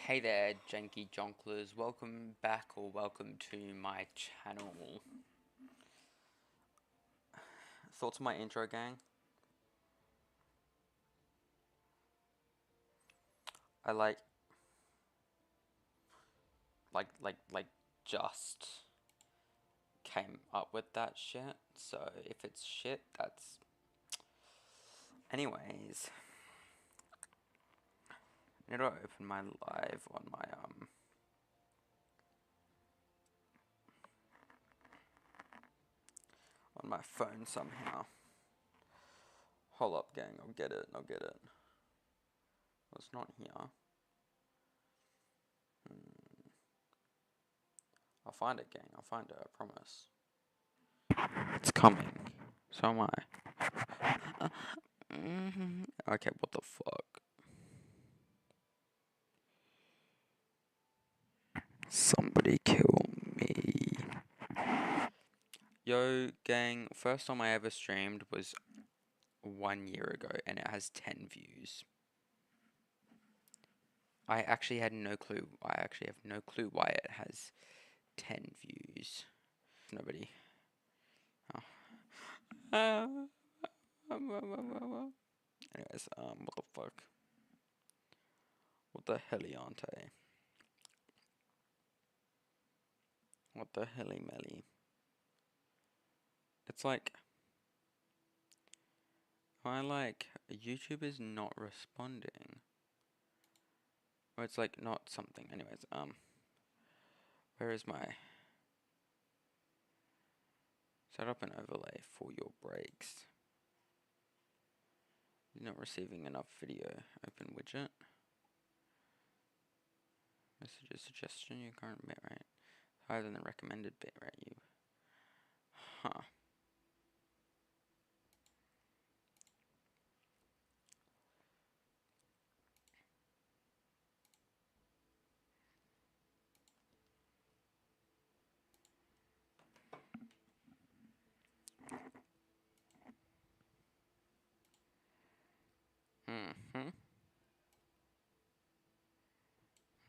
Hey there, Janky Jonklers. Welcome back or welcome to my channel. Thoughts on my intro, gang? I like just came up with that shit. So if it's shit, that's anyways. I need to open my live on my phone somehow. Hold up, gang. I'll get it. I'll get it. Well, it's not here. I'll find it, gang. I'll find it. I promise. It's coming. So am I. Okay, what the fuck? Somebody kill me. Yo, gang, first time I ever streamed was 1 year ago and it has 10 views. I actually had no clue. I actually have no clue why it has 10 views. Nobody. Oh. Anyways, what the fuck? What the heliante? What the heli melly? It's like, YouTube is not responding. Or it's like not something. Anyways, where is my set up an overlay for your breaks? You're not receiving enough video. Open widget. Messages suggestion. Your current bitrate higher than the recommended bitrate. You. Huh. Mm-hmm.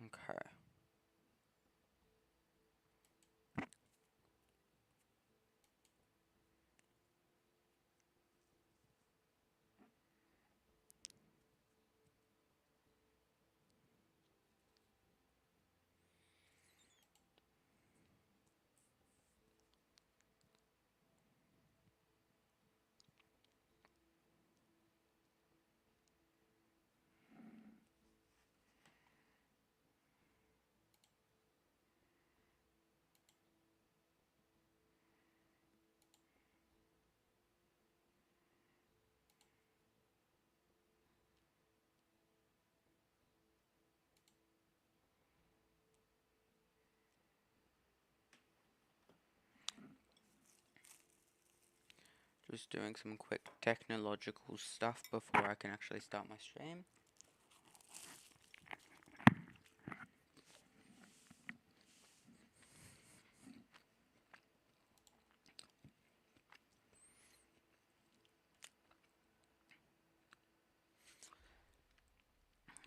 Okay. Just doing some quick technological stuff before I can actually start my stream.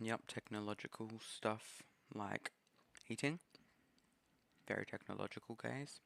Yep, technological stuff like heating. Very technological, guys.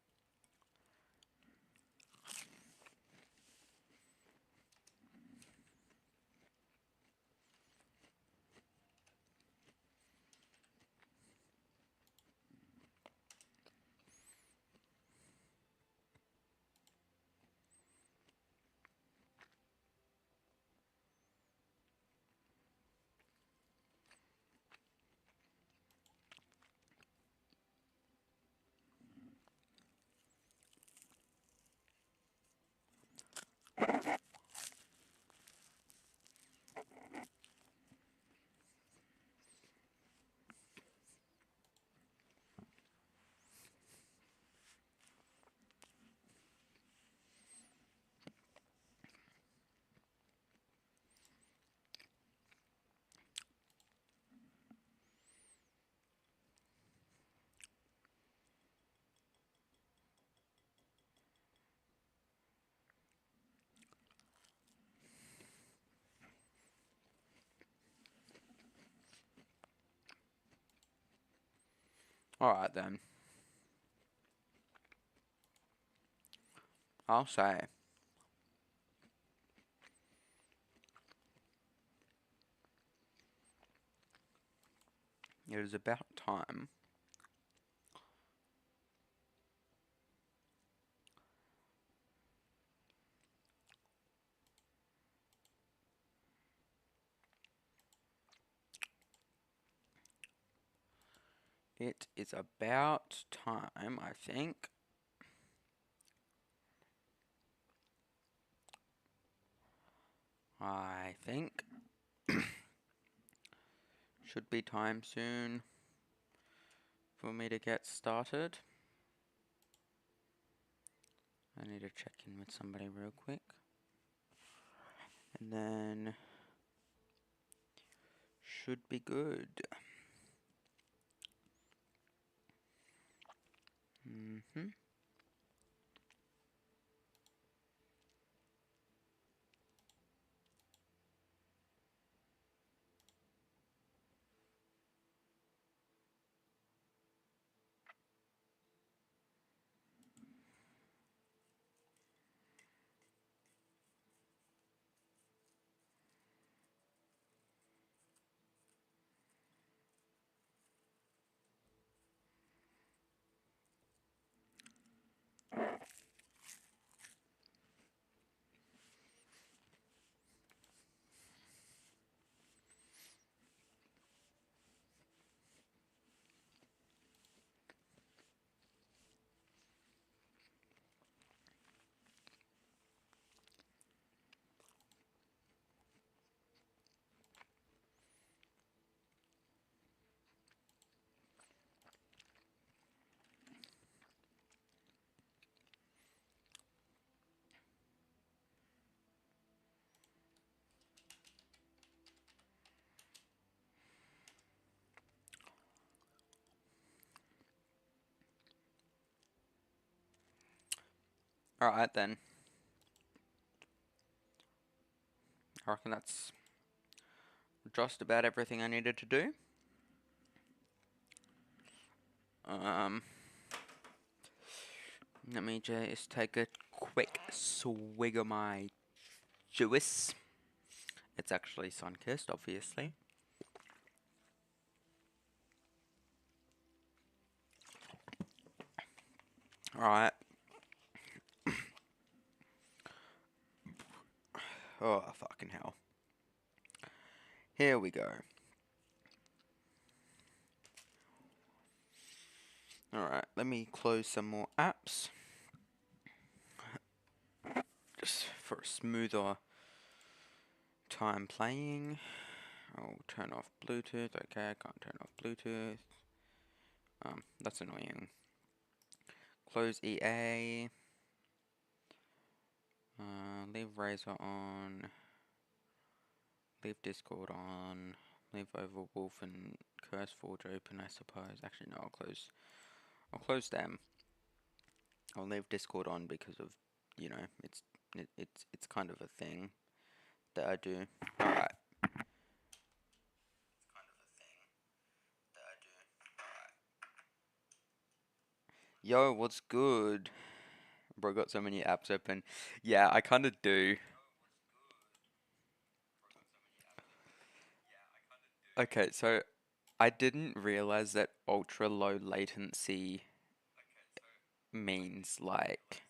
Alright then. I'll say. It is about time. It is about time, I think. Should be time soon for me to get started. I need to check in with somebody real quick. And then should be good. Alright then. I reckon that's just about everything I needed to do. Let me just take a quick swig of my juice. It's actually sun-kissed, obviously. Alright. Oh, fucking hell. Here we go. Alright, let me close some more apps. Just for a smoother time playing. I'll turn off Bluetooth. Okay, I can't turn off Bluetooth. That's annoying. Close EA. Leave Razer on. Leave Discord on. Leave Overwolf and CurseForge open, I suppose. Actually, no, I'll close them. I'll leave Discord on because of, you know, it's kind of a thing that I do. Alright. Yo, what's good? Bro, got so many apps open. Yeah, I kind of do. Okay, so I didn't realize that ultra low latency means like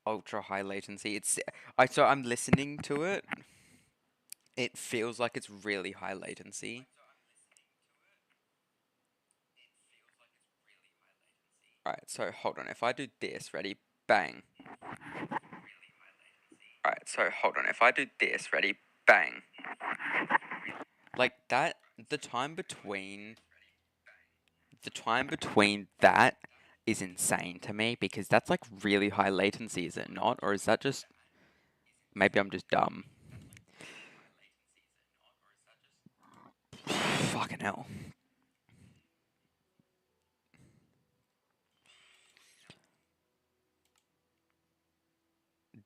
ultra high latency. So I'm listening to it. It feels like it's really high latency. Alright, so hold on. If I do this, ready? Bang. Alright, so hold on. If I do this, ready? Bang. Like that, the time between that is insane to me because that's like really high latency, is it not? Or is that just maybe I'm just dumb? Fucking hell.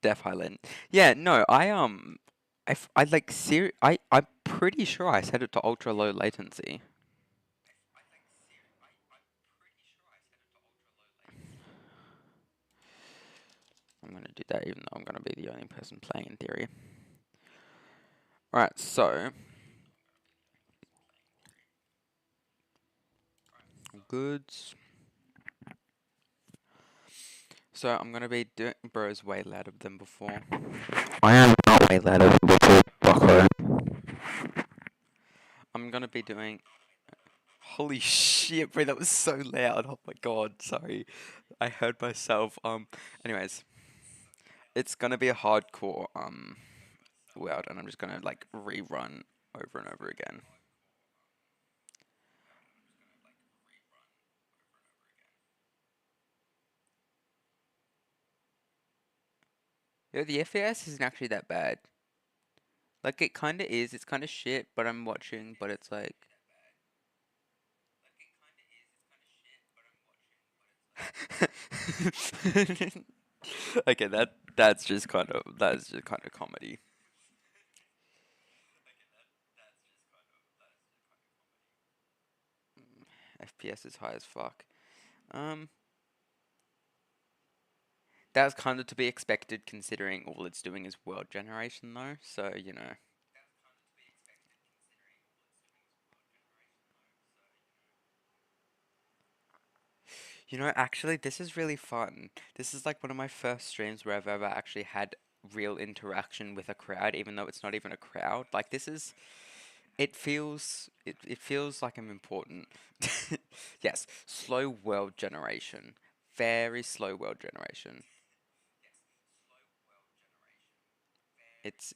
Def Highland. Yeah, no, I'm pretty sure I set it to ultra low latency. I'm going to do that even though I'm going to be the only person playing in theory. Alright, so goods. So I'm gonna be doing bros way louder than before. I am not way louder than before, Bucko. I'm gonna be doing. Holy shit, bro! That was so loud. Oh my god, sorry. I heard myself. Anyways, it's gonna be a hardcore world, and I'm just gonna like rerun over and over again. Yeah, the FPS isn't actually that bad. Like it kinda is. It's kinda shit, but I'm watching. But it's like. Okay, that's just kind of comedy. FPS is high as fuck. Um, that's kind of to be expected considering all it's doing is world generation though. So you know. Actually, this is really fun. This is like one of my first streams where I've ever actually had real interaction with a crowd, even though it's not even a crowd. Like this is, it feels like I'm important. Yes, slow world generation. Very slow world generation. It's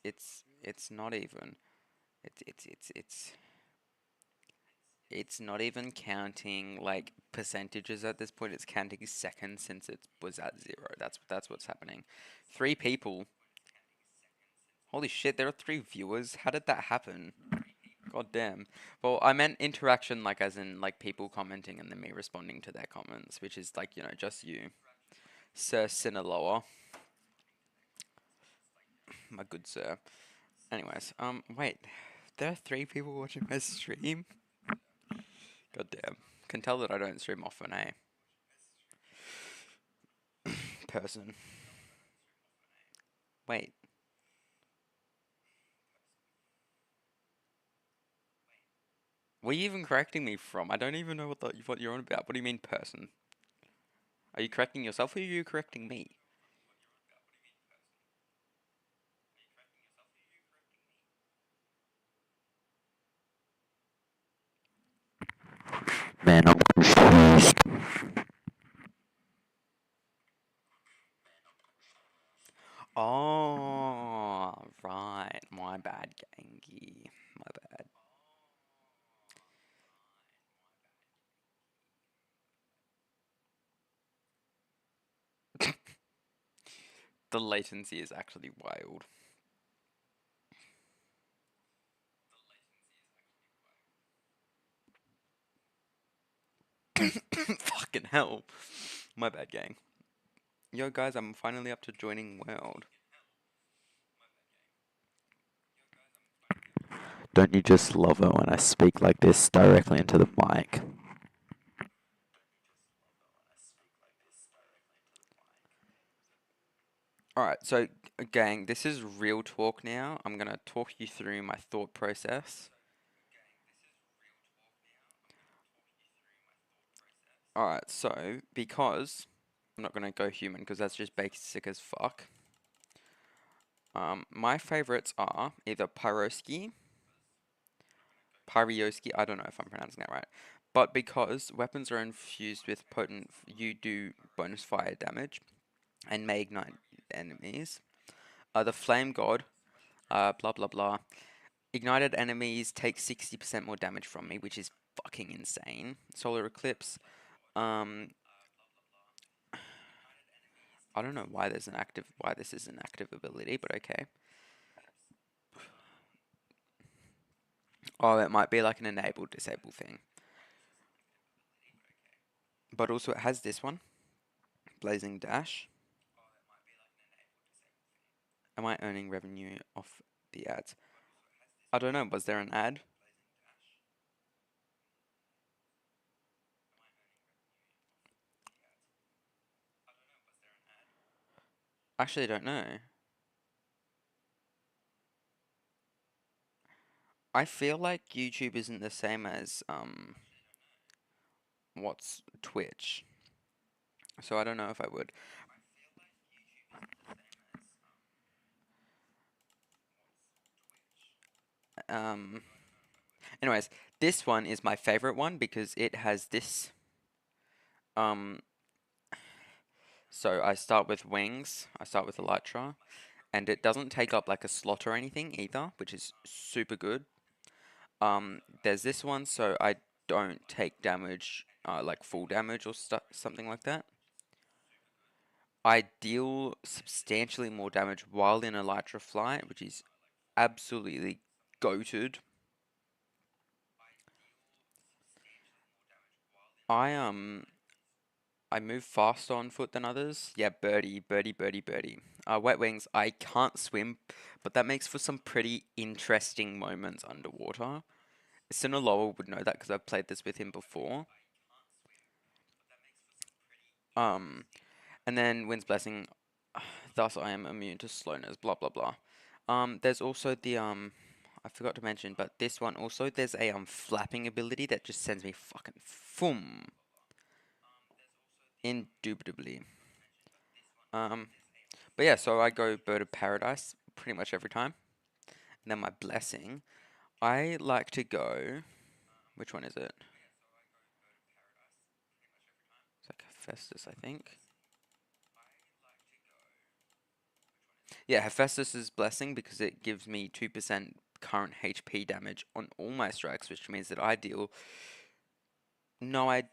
not even. It's not even counting like percentages at this point. It's counting seconds since it was at zero. That's what's happening. Three people. Holy shit, there are three viewers. How did that happen? God damn. Well, I meant interaction like as in like people commenting and then me responding to their comments, which is like, just you. Sir Sinaloa, my good sir. Anyways, wait. There are three people watching my stream? God damn. Can tell that I don't stream often, eh? Person. Wait. Where are you even correcting me from? I don't even know what you're on about. What do you mean, person? Are you correcting yourself or are you correcting me? Man, I'm confused. Oh, right. My bad, Gangi. My bad. The latency is actually wild. Fucking hell. My bad, gang. Yo, guys, I'm finally up to joining world. Don't you just love it when I speak like this directly into the mic? Alright, so, gang, this is real talk now. I'm gonna talk you through my thought process. Alright, so, because I'm not gonna go human because that's just basic as fuck. My favorites are either Pyrioski, I don't know if I'm pronouncing that right. But because weapons are infused with potent, you do bonus fire damage and may ignite enemies. The Flame God, blah blah blah. Ignited enemies take 60% more damage from me, which is fucking insane. Solar Eclipse, um, I don't know why this is an active ability, but okay. Oh, it might be like an enable disable thing. But also it has this one, Blazing Dash. Am I earning revenue off the ads? I don't know, was there an ad? Actually, I don't know. I feel like YouTube isn't the same as what's Twitch. So I don't know if I would. Um, Anyways, this one is my favorite one because it has this. Um, so I start with wings. I start with Elytra, and it doesn't take up like a slot or anything either, which is super good. There's this one, so I don't take damage, like full damage or something like that. I deal substantially more damage while in Elytra flight, which is absolutely goated. I I move faster on foot than others. Yeah, birdie, birdie, birdie, birdie. Wet wings. I can't swim, but that makes for some pretty interesting moments underwater. Sinaloa would know that because I've played this with him before. Um, and then Wind's Blessing. Thus, I am immune to slowness. Blah blah blah. There's also the I forgot to mention, but this one also there's a flapping ability that just sends me fucking foom. Indubitably. Um, but yeah, so I go Bird of Paradise pretty much every time. And then my blessing, I like to go. Which one is it? It's like Hephaestus, I think. Yeah, Hephaestus's blessing because it gives me 2% current HP damage on all my strikes, which means that I deal. No, I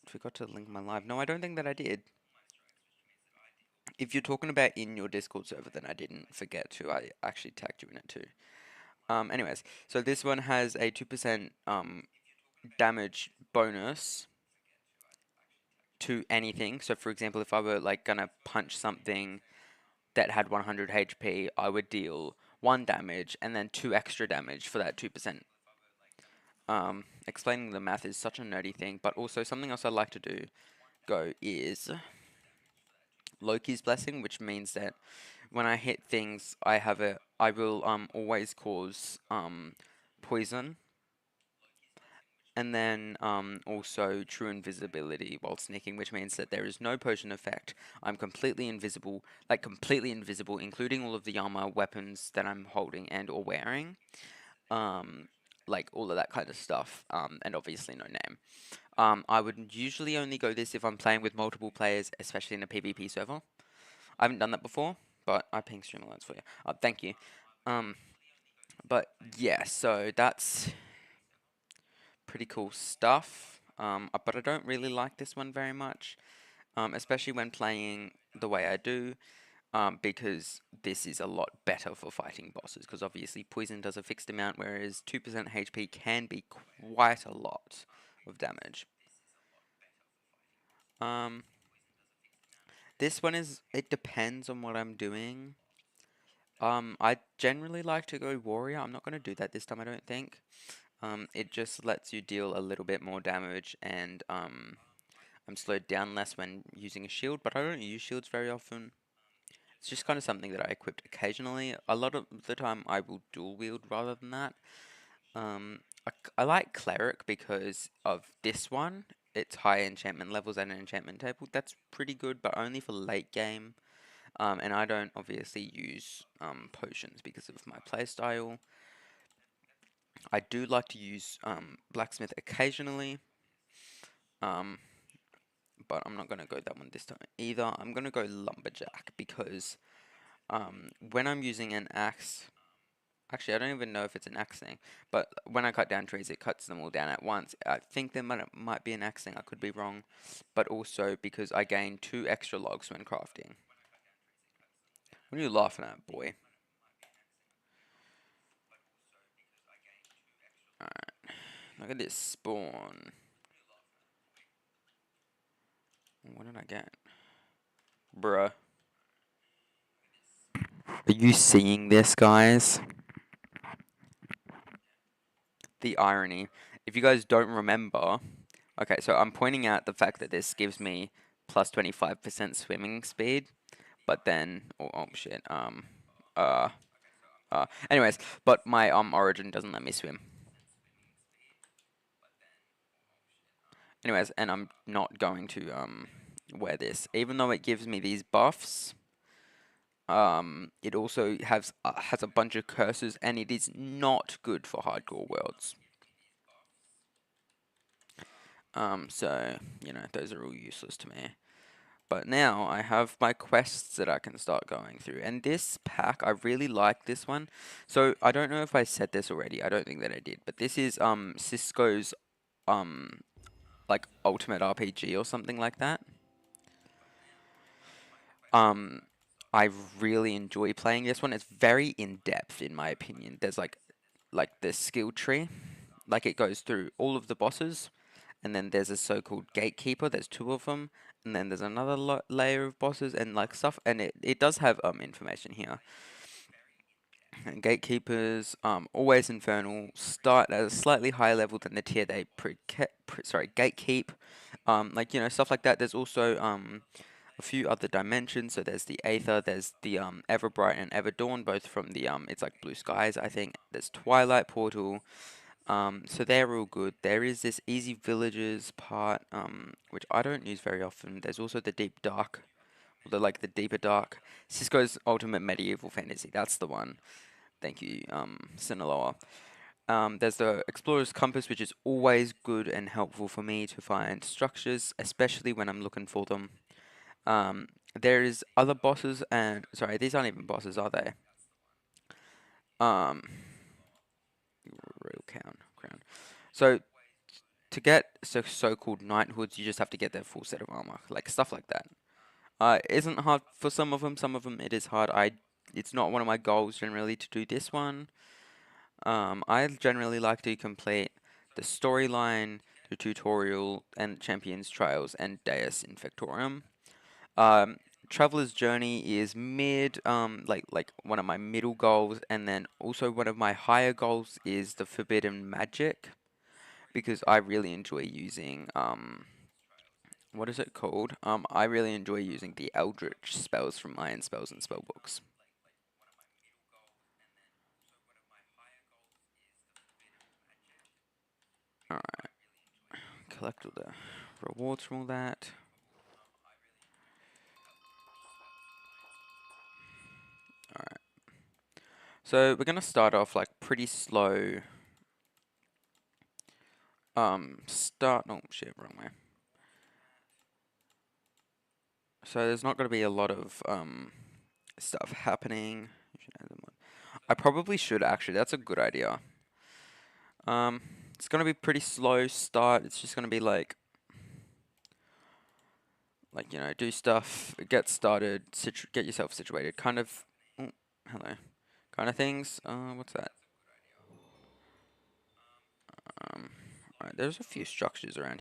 forgot to link my live. No, I don't think that I did. If you're talking about in your Discord server, then I didn't forget to. I actually tagged you in it too. Anyways, so this one has a 2% damage bonus to anything. So for example, if I were like gonna punch something that had 100 HP, I would deal 1 damage and then 2 extra damage for that 2%. Explaining the math is such a nerdy thing, but also something else I like to do go is Loki's Blessing, which means that when I hit things, I will always cause poison, and then also true invisibility while sneaking, which means that there is no potion effect. I'm completely invisible, like completely invisible, including all of the armor, weapons that I'm holding and or wearing, um, like all of that kind of stuff, and obviously no name. I would usually only go this if I'm playing with multiple players, especially in a PvP server. I haven't done that before, but I ping stream alerts for you. Thank you. Um, but yeah, so that's pretty cool stuff. But I don't really like this one very much, especially when playing the way I do, because this is a lot better for fighting bosses, because obviously poison does a fixed amount, whereas 2% HP can be quite a lot of damage. Um, this one is, it depends on what I'm doing. I generally like to go warrior. I'm not going to do that this time, I don't think. It just lets you deal a little bit more damage, and I'm slowed down less when using a shield, but I don't use shields very often. It's just kind of something that I equipped occasionally. A lot of the time I will dual wield rather than that. I like cleric because of this one. It's high enchantment levels and an enchantment table. That's pretty good, but only for late game. And I don't obviously use potions because of my playstyle. I do like to use blacksmith occasionally. Um, but I'm not going to go that one this time either. I'm going to go lumberjack because when I'm using an axe, actually I don't even know if it's an axe thing, but when I cut down trees, it cuts them all down at once. I think there might be an axe thing, I could be wrong, but also because I gain 2 extra logs when crafting. What are you laughing at, boy? Alright, look at this spawn. What did I get? Bruh. Are you seeing this, guys? The irony. If you guys don't remember, okay, so I'm pointing out the fact that this gives me plus 25% swimming speed, but then oh shit uh anyways, but my origin doesn't let me swim. Anyways, and I'm not going to wear this, even though it gives me these buffs. It also has a bunch of curses, and it is not good for hardcore worlds. So you know, those are all useless to me. But now I have my quests that I can start going through, and this pack I really like this one. So I don't know if I said this already. I don't think that I did, but this is Cisco's um like Ultimate RPG or something like that. Um, I really enjoy playing this one. It's very in depth, in my opinion. There's like the skill tree, like it goes through all of the bosses, and then there's a so-called gatekeeper. There's two of them, and then there's another layer of bosses and like stuff. And it does have information here. And gatekeepers, always infernal, start at a slightly higher level than the tier they gatekeep. Like you know stuff like that. There's also a few other dimensions. So there's the Aether, there's the Everbright and Everdawn, both from the it's like Blue Skies, I think. There's Twilight Portal. So they're all good. There is this Easy Villages part, which I don't use very often. There's also the Deep Dark, the Deeper Dark. Cisco's Ultimate Medieval Fantasy. That's the one. Thank you, Sinaloa. There's the Explorer's Compass, which is always good and helpful for me to find structures, especially when I'm looking for them. There is other bosses, and sorry, these aren't even bosses, are they? Um, Royal Crown. So to get so-called knighthoods, you just have to get their full set of armor, like stuff like that. It isn't hard for some of them. Some of them it is hard. It's not one of my goals generally to do this one. I generally like to complete the storyline, the tutorial, and Champions Trials and Deus Infectorum. Um, Traveler's Journey is mid, like one of my middle goals, and then also one of my higher goals is the Forbidden Magic, because I really enjoy using what is it called? I really enjoy using the Eldritch spells from Iron Spells and Spellbooks. Alright, collect all the rewards from all that. Alright. So we're gonna start off like pretty slow. Oh shit, wrong way. So there's not gonna be a lot of stuff happening. I probably should actually. That's a good idea. It's gonna be pretty slow start. It's just gonna be like you know, do stuff, get started, get yourself situated, kind of. Oh, hello, kind of things. What's that? Alright, there's a few structures around